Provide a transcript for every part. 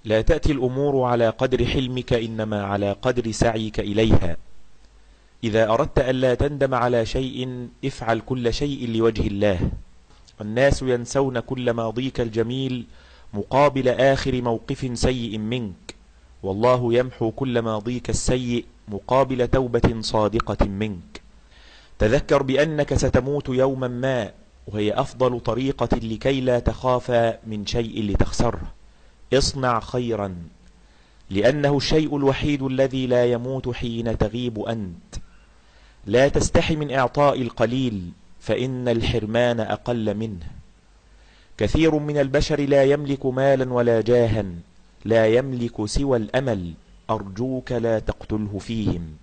لا تأتي الأمور على قدر حلمك، إنما على قدر سعيك إليها. إذا أردت ألا تندم على شيء افعل كل شيء لوجه الله. الناس ينسون كل ماضيك الجميل مقابل آخر موقف سيء منك، والله يمحو كل ماضيك السيء مقابل توبة صادقة منك. تذكر بأنك ستموت يوما ما، وهي أفضل طريقة لكي لا تخاف من شيء لتخسره. اصنع خيرا، لأنه الشيء الوحيد الذي لا يموت حين تغيب أنت. لا تستحي من إعطاء القليل، فإن الحرمان أقل منه. كثير من البشر لا يملك مالا ولا جاها، لا يملك سوى الأمل، أرجوك لا تقتله فيهم.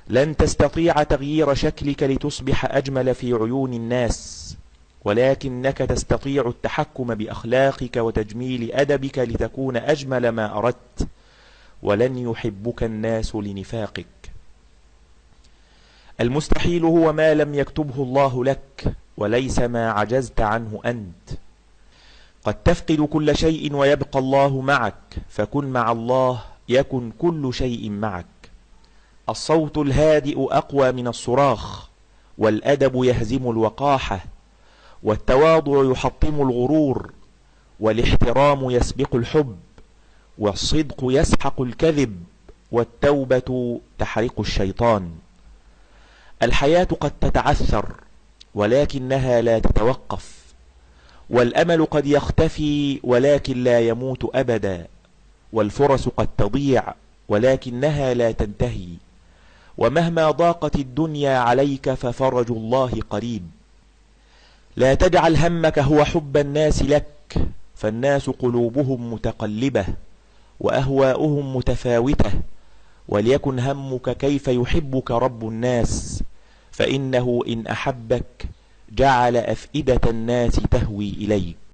لن تستطيع تغيير شكلك لتصبح أجمل في عيون الناس، ولكنك تستطيع التحكم بأخلاقك وتجميل أدبك لتكون أجمل ما أردت، ولن يحبك الناس لنفاقك. المستحيل هو ما لم يكتبه الله لك، وليس ما عجزت عنه أنت. قد تفقد كل شيء ويبقى الله معك، فكن مع الله يكن كل شيء معك. الصوت الهادئ أقوى من الصراخ، والأدب يهزم الوقاحة، والتواضع يحطم الغرور، والاحترام يسبق الحب، والصدق يسحق الكذب، والتوبة تحرق الشيطان. الحياة قد تتعثر، ولكنها لا تتوقف، والأمل قد يختفي ولكن لا يموت أبدا، والفرص قد تضيع ولكنها لا تنتهي. ومهما ضاقت الدنيا عليك ففرج الله قريب. لا تجعل همك هو حب الناس لك، فالناس قلوبهم متقلبة وأهواؤهم متفاوتة، وليكن همك كيف يحبك رب الناس، فإنه إن أحبك جعل أفئدة الناس تهوي إليك.